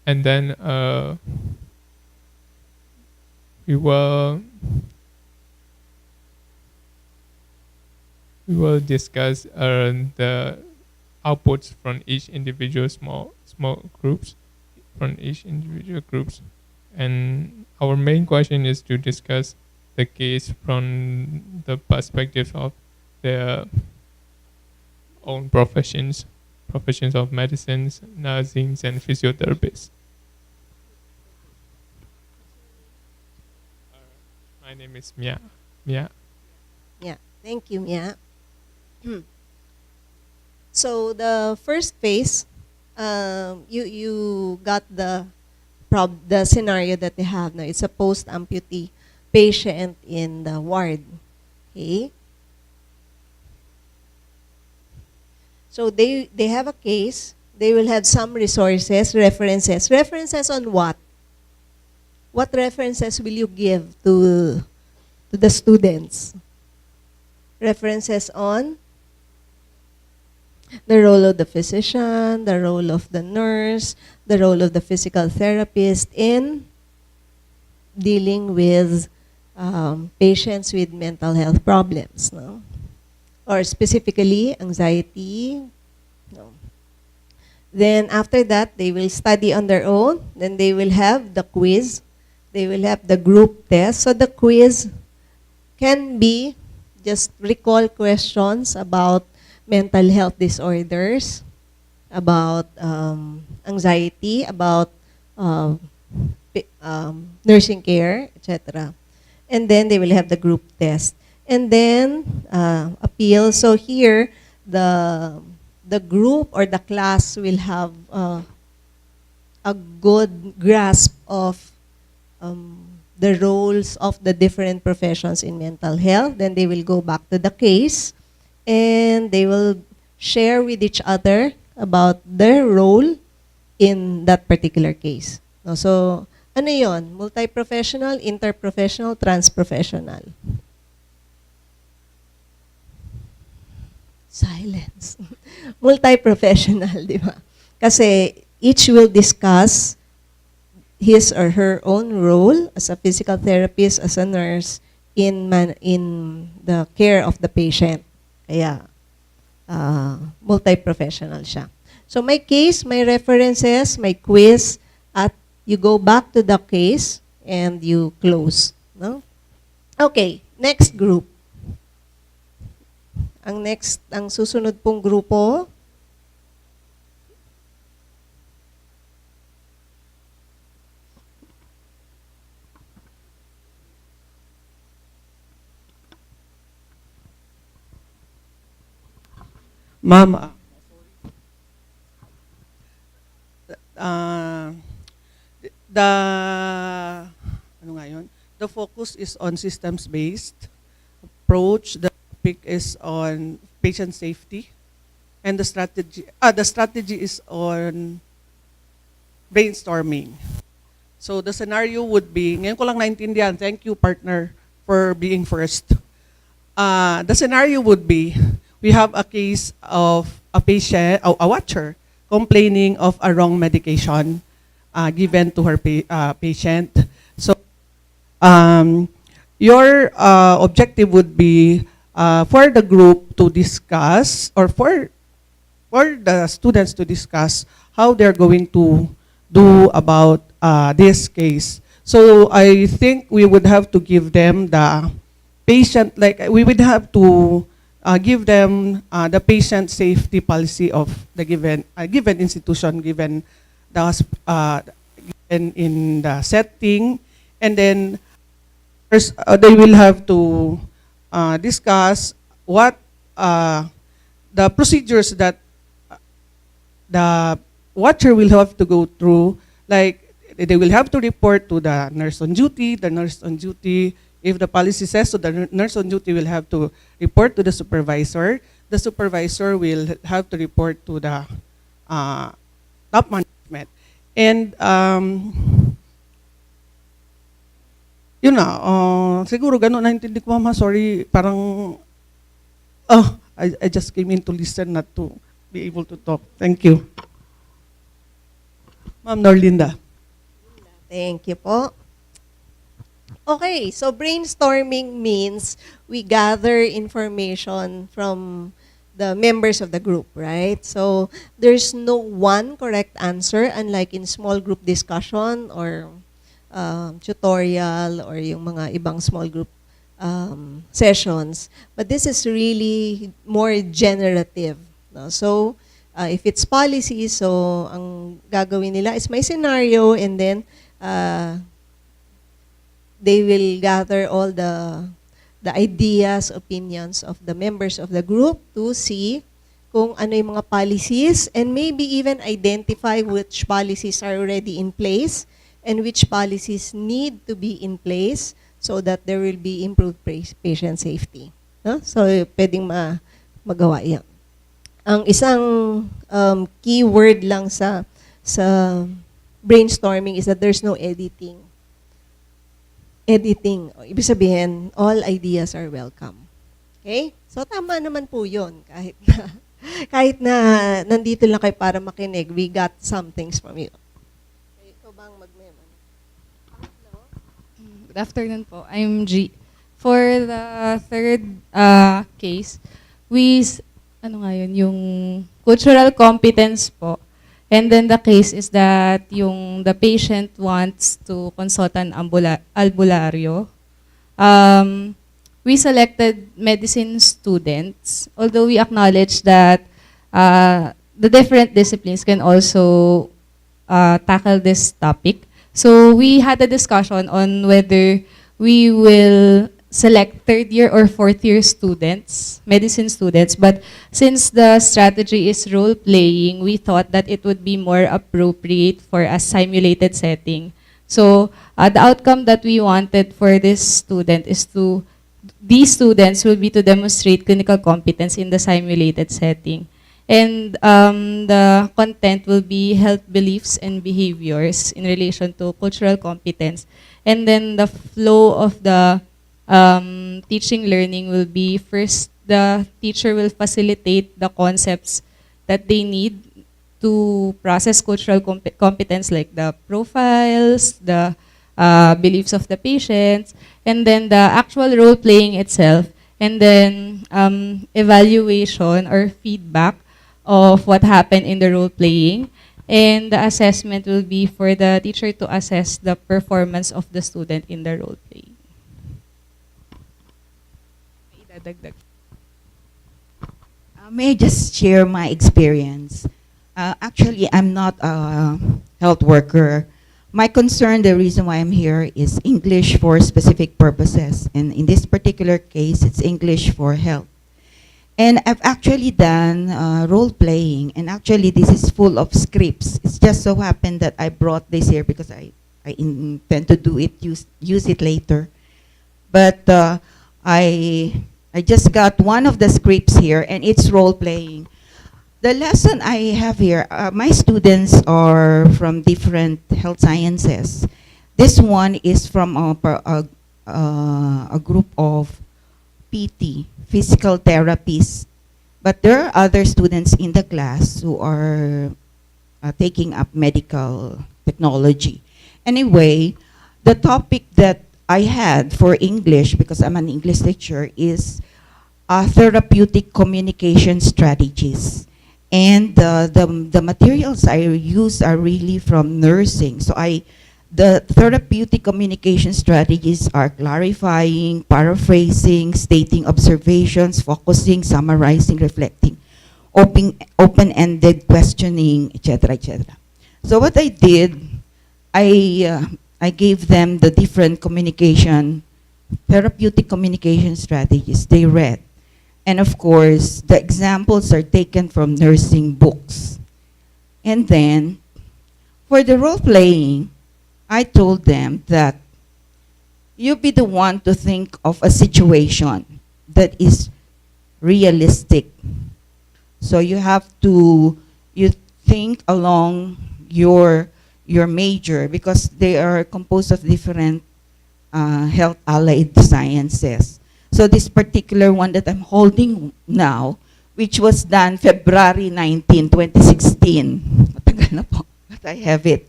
and then we will discuss the outputs from each individual small groups, from each individual groups, and our main question is to discuss the case from the perspective of their own professions of medicines, nursing, and physiotherapists. My name is Mia. Yeah, thank you, Mia. So the first phase, you got the scenario that they have now. It's a post-amputee patient in the ward. Okay. So they have a case. They will have some resources, references. References on what? What references will you give to the students? References on the role of the physician, the role of the nurse, the role of the physical therapist in dealing with patients with mental health problems, no? Or specifically anxiety. No. Then after that, they will study on their own. Then they will have the quiz. They will have the group test. So the quiz can be just recall questions about mental health disorders, about anxiety, about nursing care, etc. And then they will have the group test. And then appeal. So here, the group or the class will have a good grasp of the roles of the different professions in mental health. Then they will go back to the case and they will share with each other about their role in that particular case. No, so, ano yun? Multi-professional, interprofessional, transprofessional. Silence. Multi-professional, di ba? Kasi each will discuss his or her own role as a physical therapist, as a nurse, in the care of the patient. Kaya, multi-professional siya. So may case, may references, may quiz, at you go back to the case and you close. No? Okay, next group. Ang susunod pong grupo, Ma'am, the focus is on systems-based approach. The topic is on patient safety, and the strategy is on brainstorming. So the scenario would be, ngayon ko lang naintindihan, thank you partner for being first. The scenario would be, we have a case of a patient, a watcher, complaining of a wrong medication given to her patient. So your objective would be for the group to discuss, or for the students to discuss how they're going to do about this case. So I think we would have to give them the patient, like we would have to give them the patient safety policy of the given institution, given in the setting, and then first, they will have to discuss what the procedures that the watcher will have to go through. Like they will have to report to the nurse on duty. The nurse on duty, if the policy says so, the nurse on duty will have to report to the supervisor. The supervisor will have to report to the top management. And Yun na, siguro gano'n naintindi ko, ma'am. Sorry, parang, I just came in to listen, not to be able to talk. Thank you. Ma'am Norlinda. Thank you po. Okay, so brainstorming means we gather information from the members of the group, right? So there's no one correct answer, unlike in small group discussion or tutorial or yung mga ibang small group sessions. But this is really more generative. No? So if it's policy, so ang gagawin nila is may scenario, and then they will gather all the ideas, opinions of the members of the group to see kung ano yung mga policies, and maybe even identify which policies are already in place and which policies need to be in place so that there will be improved patient safety. No? So, pwedeng magawa yan. Ang isang key word lang sa brainstorming is that there's no editing. Ibig sabihin, all ideas are welcome. Okay? So, tama naman po yun. Kahit na nandito lang kayo para makinig, we got some things from you. Okay, ikaw bang mag-memo? Good afternoon po. I'm G. For the third case, yung cultural competence po. And then the case is that the patient wants to consult an albularyo. We selected medicine students, although we acknowledge that the different disciplines can also tackle this topic. So we had a discussion on whether we will select third year or fourth year students, medicine students, but since the strategy is role playing, we thought that it would be more appropriate for a simulated setting. So the outcome that we wanted for this student is these students will be to demonstrate clinical competence in the simulated setting. And the content will be health beliefs and behaviors in relation to cultural competence. And then the flow of the teaching learning will be, first, the teacher will facilitate the concepts that they need to process cultural competence, like the profiles, the beliefs of the patients, and then the actual role playing itself, and then evaluation or feedback of what happened in the role playing. And the assessment will be for the teacher to assess the performance of the student in the role playing. May I just share my experience? Actually, I'm not a health worker. My concern, the reason why I'm here, is English for specific purposes. And in this particular case, it's English for health. And I've actually done role-playing, and actually this is full of scripts. It's just so happened that I brought this here because I intend to do it, use it later. But I just got one of the scripts here, and it's role-playing. The lesson I have here, my students are from different health sciences. This one is from a group of PT, physical therapists. But there are other students in the class who are taking up medical technology. Anyway, the topic that I had for English, because I'm an English teacher, is therapeutic communication strategies. And the materials I use are really from nursing. So the therapeutic communication strategies are clarifying, paraphrasing, stating observations, focusing, summarizing, reflecting, open-ended questioning, etc., etc. So what I did, I gave them the different therapeutic communication strategies they read. And of course, the examples are taken from nursing books. And then, for the role-playing, I told them that you be the one to think of a situation that is realistic. So you have to, think along your major, because they are composed of different health allied sciences. So this particular one that I'm holding now, which was done February 19, 2016. Matagal na po, but I have it.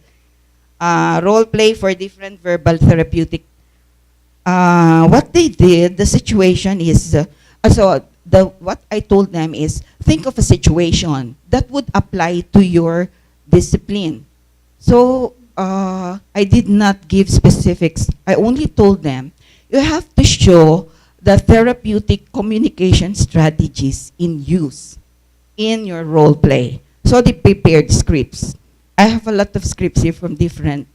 Role play for different verbal therapeutic. What they did, the situation is, what I told them is, think of a situation that would apply to your discipline. So I did not give specifics. I only told them, you have to show the therapeutic communication strategies in use in your role play. So they prepared scripts. I have a lot of scripts here from different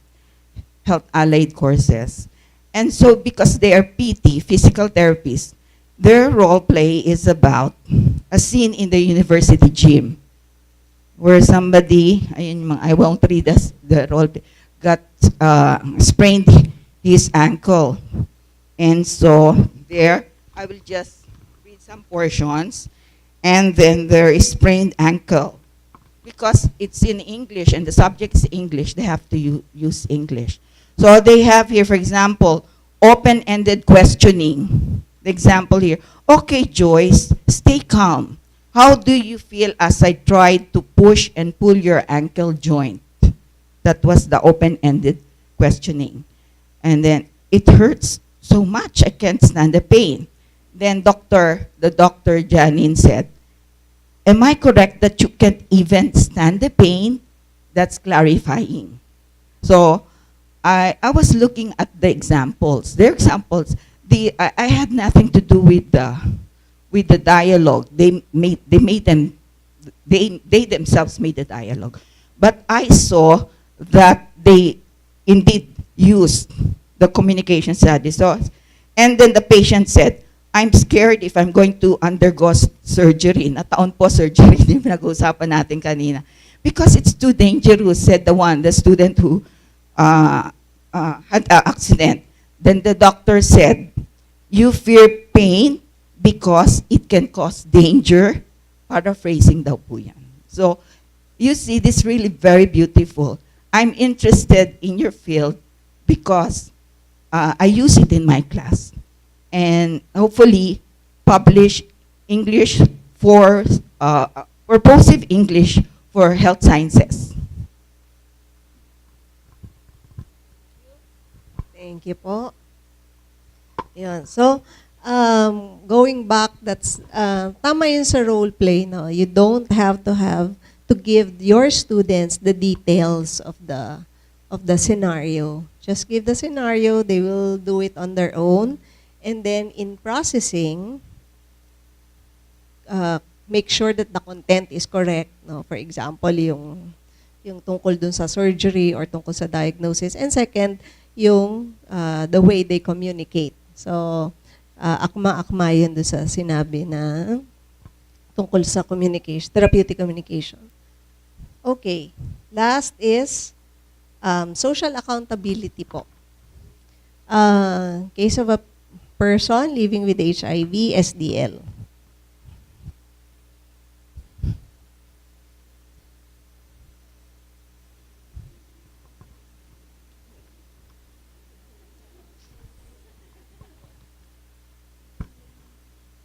health allied courses. And so because they are PT, physical therapists, their role play is about a scene in the university gym where somebody, I won't read the role play, got sprained his ankle. And so there, I will just read some portions, and then there is sprained ankle. Because it's in English and the subject is English, they have to use English. So they have here, for example, open-ended questioning. The example here, okay, Joyce, stay calm. How do you feel as I tried to push and pull your ankle joint? That was the open-ended questioning. And then, it hurts so much, I can't stand the pain. Then the doctor Janine said, am I correct that you can't even stand the pain? That's clarifying. So, I was looking at the examples. Their examples, I had nothing to do with the dialogue. They themselves made the dialogue. But I saw that they indeed used the communication studies. So, and then the patient said, I'm scared if I'm going to undergo surgery. Nataon po surgery, yung pinag-uusapan natin kanina. Because it's too dangerous, said the student who had an accident. Then the doctor said, you fear pain because it can cause danger. Paraphrasing daw po yan. So, you see, this is really very beautiful. I'm interested in your field because I use it in my class. And hopefully publish English for purposive English for health sciences. Thank you po. Yun. So, going back, that's tama yun sa role play, no? You don't have to give your students the details of the scenario. Just give the scenario, they will do it on their own. And then in processing, make sure that the content is correct, no? For example, yung tungkol dun sa surgery or tungkol sa diagnosis. And second, yung the way they communicate. So, akma-akma yun doon sa sinabi na tungkol sa communication, therapeutic communication. Okay. Last is social accountability po. Case of a person living with HIV, SDL.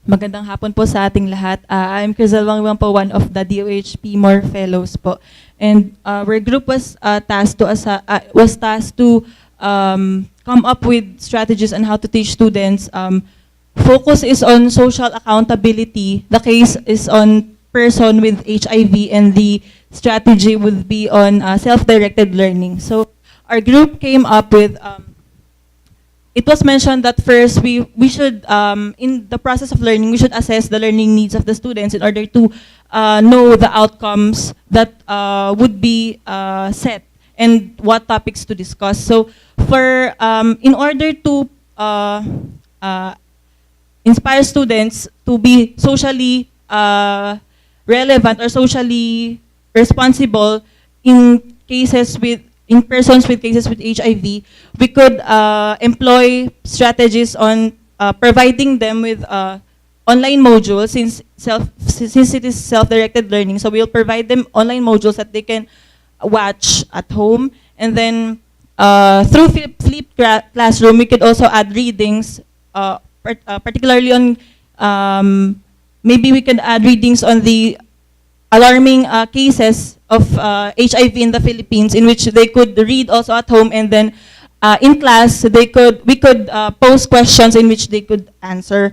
Magandang hapon po sa ating lahat. I'm Crizel Wangwang po, one of the DOHP More Fellows po. And our group was tasked to come up with strategies on how to teach students. Focus is on social accountability. The case is on person with HIV, and the strategy would be on self-directed learning. So our group came up with it was mentioned that first we should, in the process of learning, we should assess the learning needs of the students in order to know the outcomes that would be set and what topics to discuss. So in order to inspire students to be socially relevant or socially responsible in persons with cases with HIV, we could employ strategies on providing them with online modules since it is self-directed learning. So we'll provide them online modules that they can watch at home, and then through flip classroom, we could also add readings, particularly on, maybe we could add readings on the alarming cases of HIV in the Philippines, in which they could read also at home, and then in class we could pose questions in which they could answer.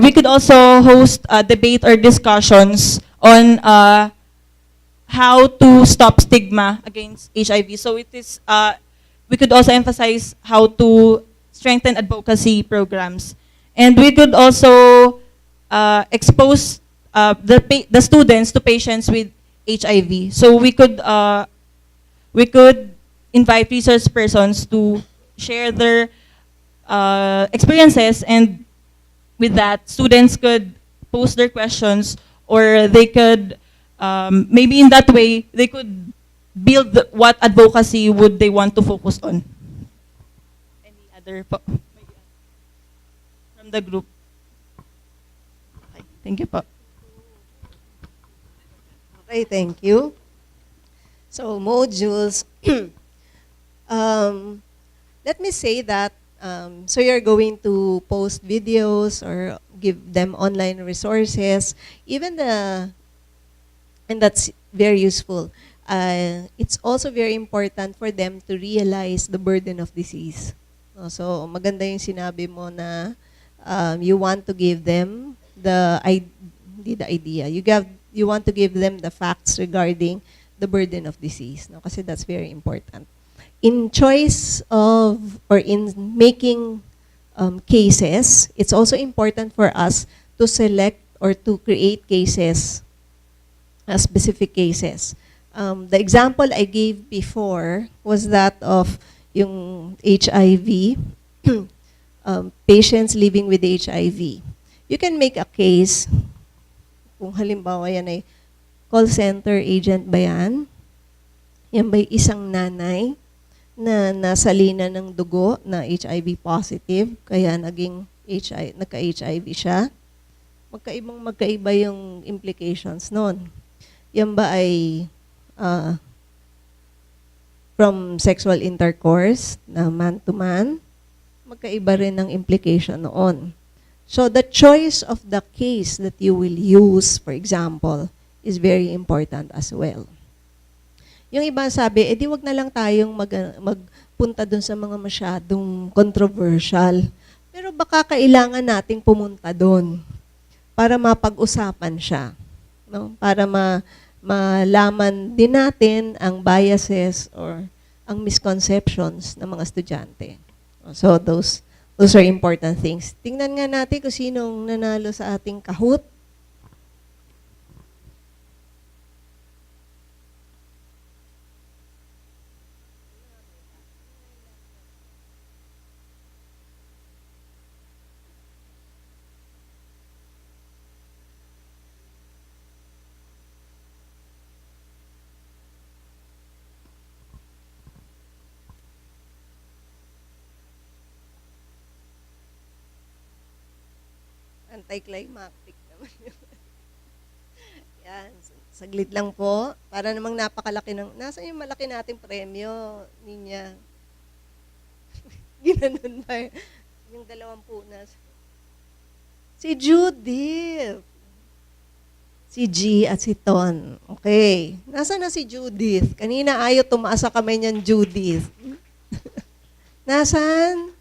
We could also host debate or discussions on how to stop stigma against HIV. So it is, we could also emphasize how to strengthen advocacy programs. And we could also expose the students to patients with HIV. So we could invite resource persons to share their experiences, and with that, students could post their questions, or they could, maybe in that way, they could build what advocacy would they want to focus on. Any other po? From the group? Okay, thank you po. Okay, thank you. So, modules. Let me say that, so you're going to post videos or give them online resources, and that's very useful. It's also very important for them to realize the burden of disease. So, maganda yung sinabi mo na you want to give them the idea. You want to give them the facts regarding the burden of disease. No? Kasi that's very important. In choice of, or in making cases, it's also important for us to select or to create cases, specific cases. The example I gave before was that of yung HIV, patients living with HIV. You can make a case, kung halimbawa yan ay call center agent ba yan? Yan ba'y isang nanay na nasalina ng dugo na HIV positive, kaya nagka-HIV siya? Magkaiba yung implications nun. Yan ba ay from sexual intercourse na man-to-man? Magkaiba rin ang implication noon. So the choice of the case that you will use, for example, is very important as well. Yung iba sabi, di wag na lang tayong magpunta dun sa mga masyadong controversial. Pero baka kailangan nating pumunta dun para mapag-usapan siya. No? Para malaman din natin ang biases or ang misconceptions ng mga estudyante. So those are important things. Tingnan nga natin kung sinong nanalo sa ating Kahoot. Anticlimactic naman yun. Yan, saglit lang po. Para namang napakalaki ng, nasaan yung malaki nating premyo, Ninya? Ginanon ba yung 20 na? Si Judith. Si G at si Ton. Okay. Nasaan na si Judith? Kanina ayaw tumaas sa kamay niyan, Judith. Nasaan?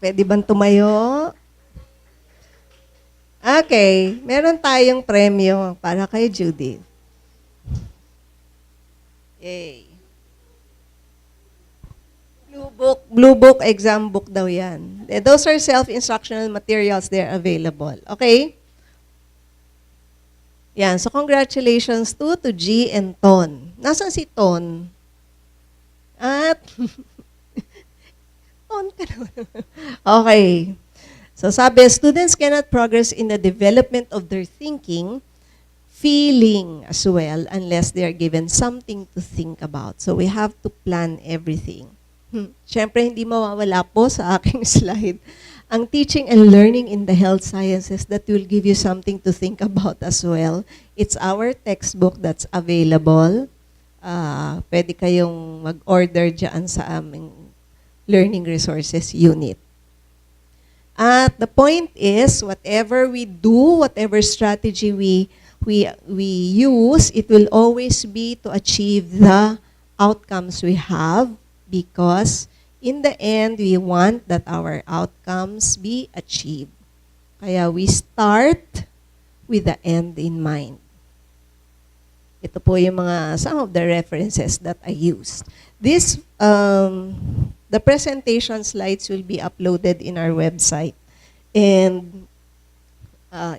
Pwede bang tumayo? Okay, meron tayong premyo para kay Judith. Yay. Blue book, exam book daw yan. Those are self-instructional materials, they're available. Okay? Yan, so congratulations to G and Ton. Nasaan si Ton? At, Ton ka naman. Okay. So sabi, students cannot progress in the development of their thinking, feeling as well, unless they are given something to think about. So we have to plan everything. Siyempre, hindi mawawala po sa aking slide ang teaching and learning in the health sciences that will give you something to think about as well. It's our textbook that's available. Pwede kayong mag-order dyan sa aming Learning Resources Unit. At the point is, whatever we do, whatever strategy we use, it will always be to achieve the outcomes we have, because in the end, we want that our outcomes be achieved. Kaya we start with the end in mind. Ito po yung some of the references that I used. This, the presentation slides will be uploaded in our website. And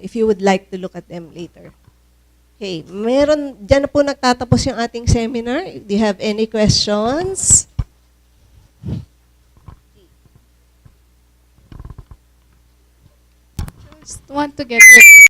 if you would like to look at them later. Okay, dyan na po nagtatapos yung ating seminar. Do you have any questions? Just want to get your